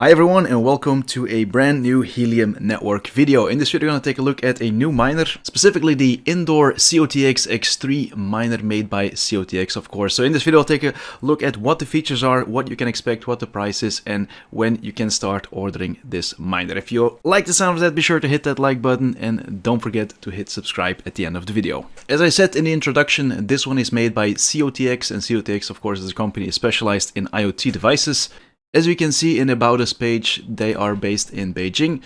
Hi everyone and welcome to a brand new Helium network video. In this video we're going to take a look at a new miner, specifically the indoor COTX X3 miner made by COTX, of course. So in this video I'll take a look at what the features are, what you can expect, what the price is, and when you can start ordering this miner. If you like the sound of that, be sure to hit that like button and don't forget to hit subscribe at the end of the video. As I said in the introduction, this one is made by COTX, and COTX of course is a company specialized in IoT devices. As we can see in the About Us page, they are based in Beijing.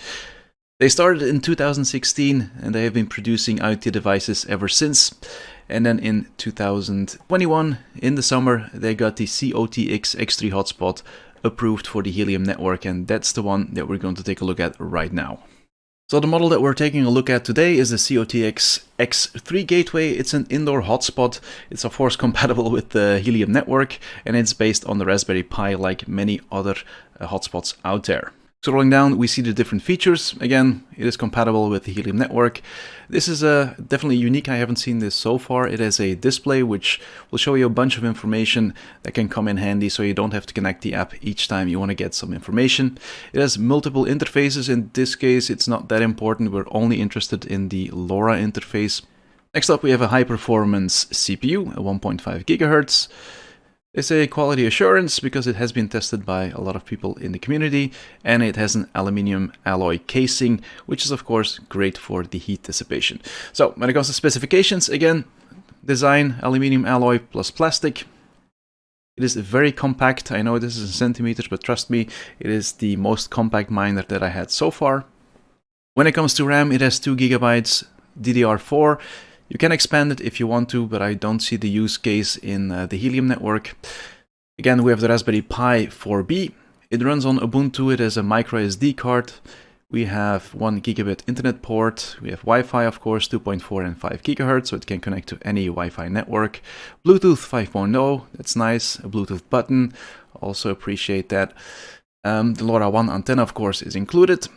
They started in 2016 and they have been producing IoT devices ever since. And then in 2021, in the summer, they got the COTX X3 Hotspot approved for the Helium network, and that's the one that we're going to take a look at right now. So the model that we're taking a look at today is the COTX X3 gateway. It's an indoor hotspot. It's of course compatible with the Helium network, and it's based on the Raspberry Pi like many other hotspots out there. Scrolling down, we see the different features. Again, it is compatible with the Helium network. This is definitely unique. I haven't seen this so far. It has a display which will show you a bunch of information that can come in handy, so you don't have to connect the app each time you want to get some information. It has multiple interfaces. In this case, it's not that important. We're only interested in the LoRa interface. Next up, we have a high-performance CPU, a 1.5 gigahertz. They say quality assurance because it has been tested by a lot of people in the community, and it has an aluminium alloy casing, which is of course great for the heat dissipation. So when it comes to specifications, again, design aluminium alloy plus plastic. It is very compact. I know this is in centimeters, but trust me, it is the most compact miner that I had so far. When it comes to RAM, it has 2 GB DDR4. You can expand it if you want to, but I don't see the use case in the Helium network. Again, we have the Raspberry Pi 4B. It runs on Ubuntu. It has a micro SD card. We have 1 gigabit internet port. We have Wi-Fi, of course, 2.4 and 5 gigahertz, so it can connect to any Wi-Fi network. Bluetooth 5.0, that's nice. A Bluetooth button, also appreciate that. The LoRaWAN antenna, of course, is included.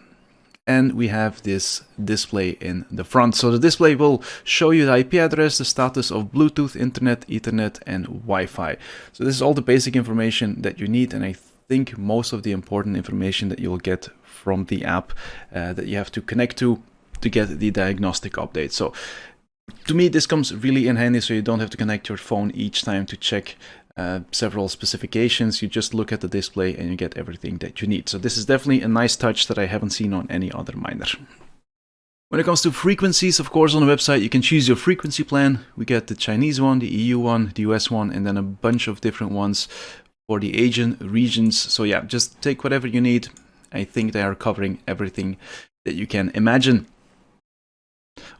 And we have this display in the front. So the display will show you the IP address, the status of Bluetooth, Internet, Ethernet, and Wi-Fi. So this is all the basic information that you need, and I think most of the important information that you'll get from the app that you have to connect to get the diagnostic update. So to me, this comes really in handy, so you don't have to connect your phone each time to check several specifications. You just look at the display and you get everything that you need. So this is definitely a nice touch that I haven't seen on any other miner. When it comes to frequencies, of course, on the website you can choose your frequency plan. We get the Chinese one, the EU one, the US one, and then a bunch of different ones for the Asian regions. So yeah, just take whatever you need. I think they are covering everything that you can imagine.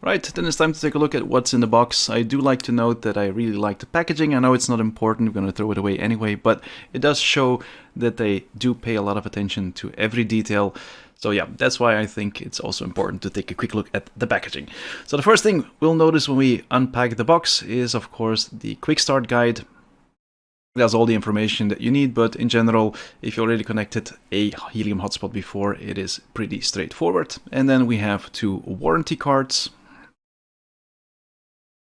Right, then it's time to take a look at what's in the box. I do like to note that I really like the packaging. I know it's not important, we're going to throw it away anyway, but it does show that they do pay a lot of attention to every detail. So yeah, that's why I think it's also important to take a quick look at the packaging. So the first thing we'll notice when we unpack the box is, of course, the quick start guide. It has all the information that you need, but in general, if you already connected a Helium hotspot before, it is pretty straightforward. And then we have 2 warranty cards.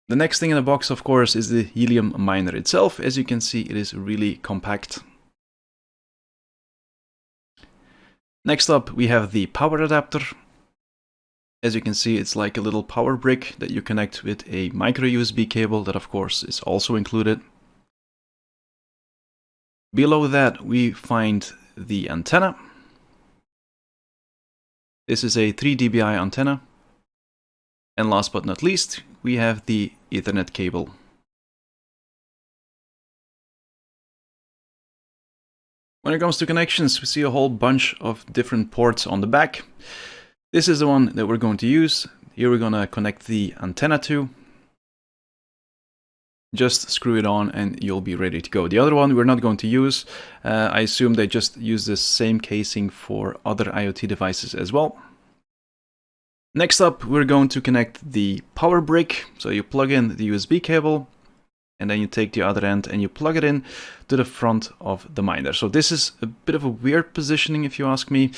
The next thing in the box, of course, is the Helium miner itself. As you can see, it is really compact. Next up, we have the power adapter. As you can see, it's like a little power brick that you connect with a micro USB cable that, of course, is also included. Below that, we find the antenna. This is a 3 dBi antenna. And last but not least, we have the Ethernet cable. When it comes to connections, we see a whole bunch of different ports on the back. This is the one that we're going to use. Here we're going to connect the antenna to. Just screw it on and you'll be ready to go. The other one we're not going to use. I assume they just use the same casing for other IoT devices as well. Next up, we're going to connect the power brick. So you plug in the USB cable, and then you take the other end and you plug it in to the front of the miner. So this is a bit of a weird positioning if you ask me,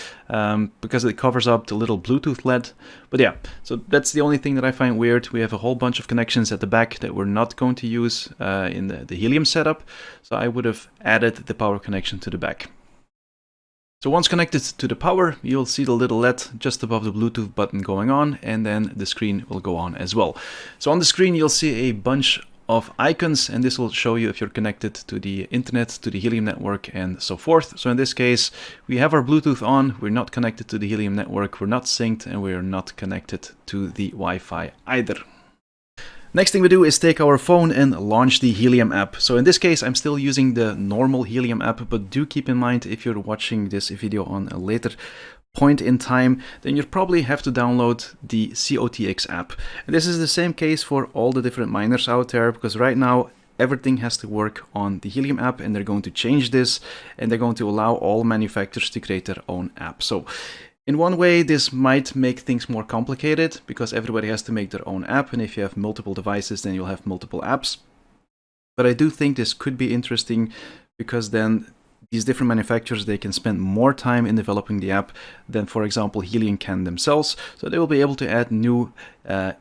because it covers up the little Bluetooth LED. But yeah, so that's the only thing that I find weird. We have a whole bunch of connections at the back that we're not going to use in the Helium setup. So I would have added the power connection to the back. So once connected to the power, you'll see the little LED just above the Bluetooth button going on, and then the screen will go on as well. So on the screen, you'll see a bunch of icons, and this will show you if you're connected to the internet, to the Helium network, and so forth. So in this case, we have our Bluetooth on, we're not connected to the Helium network, we're not synced, and we're not connected to the Wi-Fi either. Next thing we do is take our phone and launch the Helium app. So in this case, I'm still using the normal Helium app, but do keep in mind if you're watching this video on a later point in time, then you probably have to download the COTX app. And this is the same case for all the different miners out there, because right now everything has to work on the Helium app, and they're going to change this, and they're going to allow all manufacturers to create their own app. So in one way, this might make things more complicated because everybody has to make their own app, and if you have multiple devices, then you'll have multiple apps. But I do think this could be interesting because then these different manufacturers, they can spend more time in developing the app than, for example, Helium can themselves. So they will be able to add new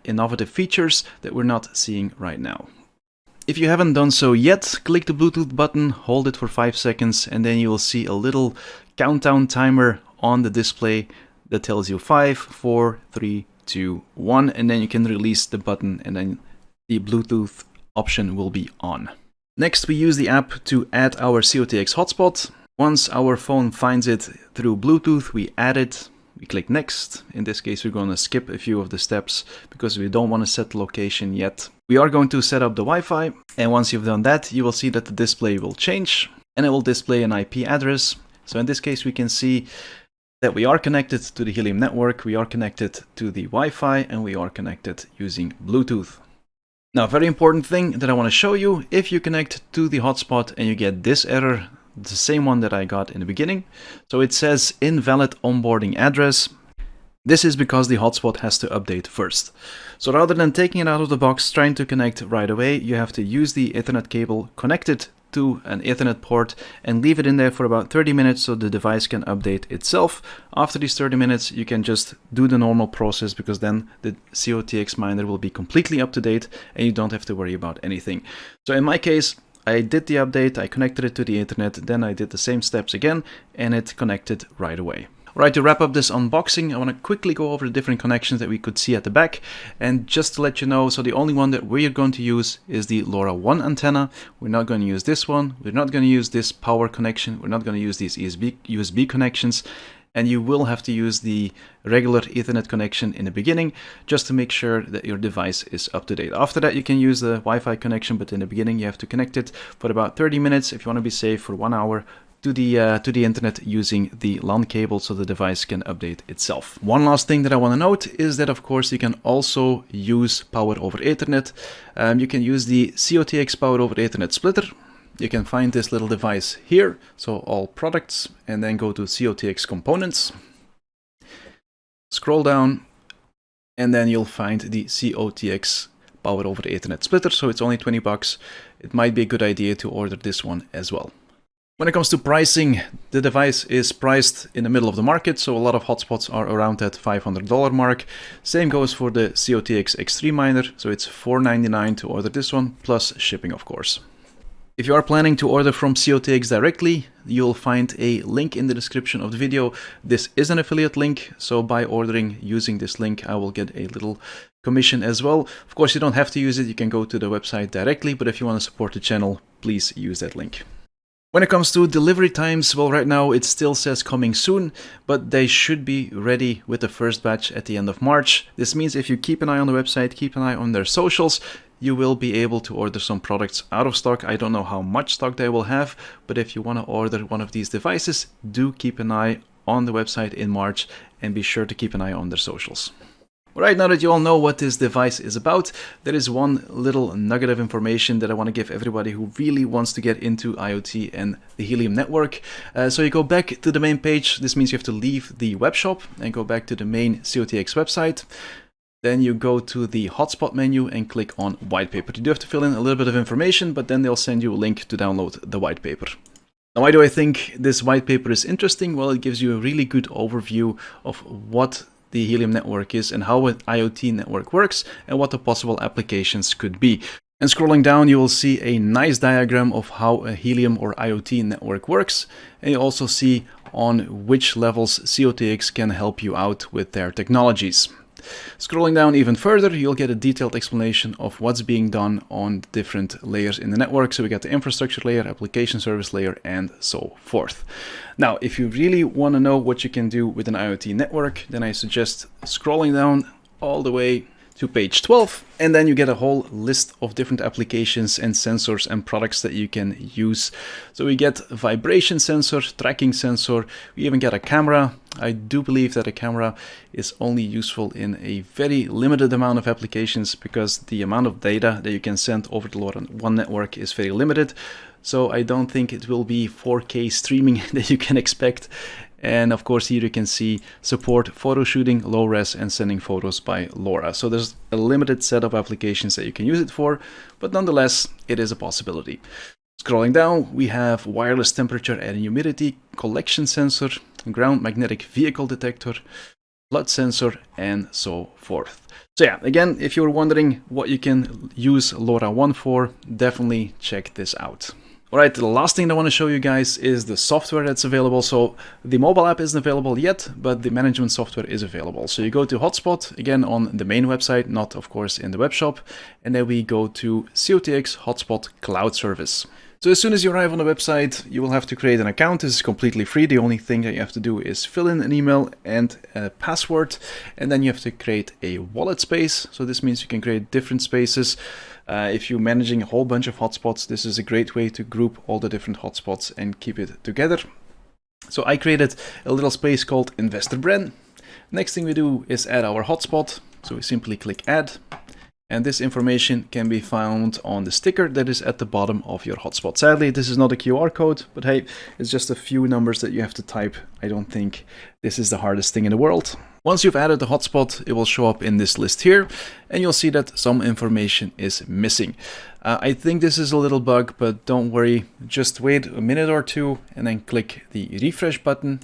innovative features that we're not seeing right now. If you haven't done so yet, click the Bluetooth button, hold it for 5 seconds, and then you will see a little countdown timer on the display that tells you 5, 4, 3, 2, 1, and then you can release the button, and then the Bluetooth option will be on. Next, we use the app to add our COTX hotspot. Once our phone finds it through Bluetooth, we add it, we click next. In this case, we're going to skip a few of the steps because we don't want to set the location yet. We are going to set up the Wi-Fi, and once you've done that, you will see that the display will change, and it will display an IP address. So in this case, we can see that we are connected to the Helium network, we are connected to the Wi-Fi, and we are connected using Bluetooth. Now, a very important thing that I want to show you, if you connect to the hotspot and you get this error, the same one that I got in the beginning, so it says invalid onboarding address. This is because the hotspot has to update first. So rather than taking it out of the box, trying to connect right away, you have to use the Ethernet cable connected to an Ethernet port and leave it in there for about 30 minutes so the device can update itself. After these 30 minutes, you can just do the normal process because then the COTX miner will be completely up to date and you don't have to worry about anything. So in my case, I did the update, I connected it to the internet, then I did the same steps again, and it connected right away. Alright, to wrap up this unboxing, I want to quickly go over the different connections that we could see at the back. And just to let you know, so the only one that we're going to use is the LoRa 1 antenna. We're not going to use this one. We're not going to use this power connection. We're not going to use these USB connections. And you will have to use the regular Ethernet connection in the beginning just to make sure that your device is up to date. After that, you can use the Wi-Fi connection, but in the beginning, you have to connect it for about 30 minutes if you want to be safe, for 1 hour. To the internet using the LAN cable so the device can update itself. One last thing that I want to note is that, of course, you can also use power over Ethernet. You can use the COTX power over Ethernet splitter. You can find this little device here, so all products, and then go to COTX components. Scroll down, and then you'll find the COTX power over Ethernet splitter, so it's only 20 bucks. It might be a good idea to order this one as well. When it comes to pricing, the device is priced in the middle of the market, so a lot of hotspots are around that $500 mark. Same goes for the COTX X3 miner, so it's $499 to order this one, plus shipping, of course. If you are planning to order from COTX directly, you'll find a link in the description of the video. This is an affiliate link, so by ordering using this link, I will get a little commission as well. Of course, you don't have to use it, you can go to the website directly, but if you want to support the channel, please use that link. When it comes to delivery times, well, right now it still says coming soon, but they should be ready with the first batch at the end of March. This means if you keep an eye on the website, keep an eye on their socials, you will be able to order some products out of stock. I don't know how much stock they will have, but if you want to order one of these devices, do keep an eye on the website in March and be sure to keep an eye on their socials. Right, now that you all know what this device is about, there is one little nugget of information that I want to give everybody who really wants to get into IoT and the Helium network. So you go back to the main page. This means you have to leave the web shop and go back to the main COTX website. Then you go to the hotspot menu and click on Whitepaper. You do have to fill in a little bit of information, but then they'll send you a link to download the whitepaper. Now, why do I think this whitepaper is interesting? Well, it gives you a really good overview of what the Helium network is and how an IoT network works and what the possible applications could be. And scrolling down, you will see a nice diagram of how a Helium or IoT network works. And you also see on which levels COTX can help you out with their technologies. Scrolling down even further, you'll get a detailed explanation of what's being done on the different layers in the network. So we got the infrastructure layer, application service layer, and so forth. Now, if you really want to know what you can do with an IoT network, then I suggest scrolling down all the way to page 12, and then you get a whole list of different applications and sensors and products that you can use. So we get a vibration sensor, tracking sensor, we even get a camera. I do believe that a camera is only useful in a very limited amount of applications because the amount of data that you can send over the LoRaWAN network is very limited. So I don't think it will be 4K streaming that you can expect. And of course, here you can see support photo shooting, low res, and sending photos by LoRa. So there's a limited set of applications that you can use it for, but nonetheless, it is a possibility. Scrolling down, we have wireless temperature and humidity collection sensor, ground magnetic vehicle detector, blood sensor, and so forth. So yeah, again, if you're wondering what you can use LoRaWAN for, definitely check this out. Alright, the last thing I want to show you guys is the software that's available. So the mobile app isn't available yet, but the management software is available. So you go to Hotspot, again on the main website, not of course in the web shop, and then we go to COTX Hotspot Cloud Service. So as soon as you arrive on the website, you will have to create an account. This is completely free. The only thing that you have to do is fill in an email and a password, and then you have to create a wallet space. So this means you can create different spaces. If you're managing a whole bunch of hotspots, this is a great way to group all the different hotspots and keep it together. So I created a little space called Investor Bren. Next thing we do is add our hotspot. So we simply click add. And this information can be found on the sticker that is at the bottom of your hotspot. Sadly, this is not a QR code, but hey, it's just a few numbers that you have to type. I don't think this is the hardest thing in the world. Once you've added the hotspot, it will show up in this list here, and you'll see that some information is missing. I think this is a little bug, but don't worry. Just wait a minute or two and then click the refresh button.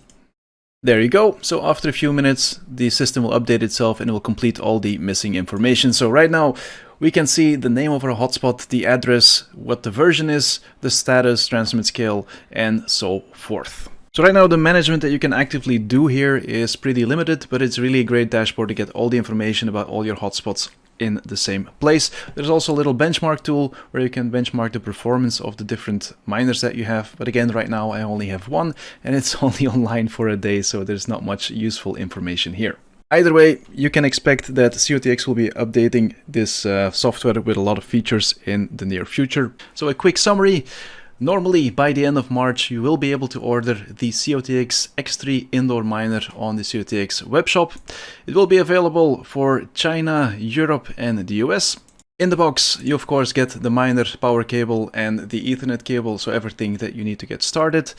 There you go. So after a few minutes, the system will update itself and it will complete all the missing information. So right now we can see the name of our hotspot, the address, what the version is, the status, transmit scale, and so forth. So right now the management that you can actively do here is pretty limited, but it's really a great dashboard to get all the information about all your hotspots in the same place. There's also a little benchmark tool where you can benchmark the performance of the different miners that you have. But again, right now I only have one and it's only online for a day, so there's not much useful information here. Either way, you can expect that COTX will be updating this software with a lot of features in the near future. So a quick summary. Normally, by the end of March, you will be able to order the COTX X3 indoor miner on the COTX webshop. It will be available for China, Europe, and the US. In the box, you of course get the miner, power cable, and the Ethernet cable, so everything that you need to get started.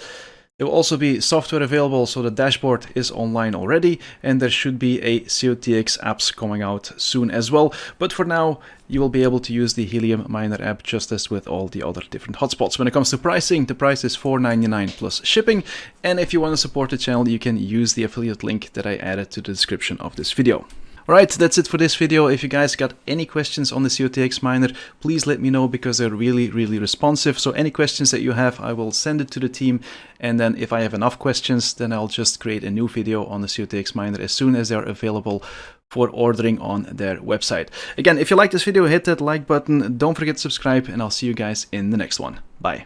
There will also be software available, so the dashboard is online already, and there should be a COTX apps coming out soon as well. But for now, you will be able to use the Helium Miner app just as with all the other different hotspots. When it comes to pricing, the price is $4.99 plus shipping. And if you want to support the channel, you can use the affiliate link that I added to the description of this video. Alright, that's it for this video. If you guys got any questions on the COTX miner, please let me know because they're really responsive. So any questions that you have, I will send it to the team. And then if I have enough questions, then I'll just create a new video on the COTX miner as soon as they're available for ordering on their website. Again, if you like this video, hit that like button. Don't forget to subscribe, and I'll see you guys in the next one. Bye.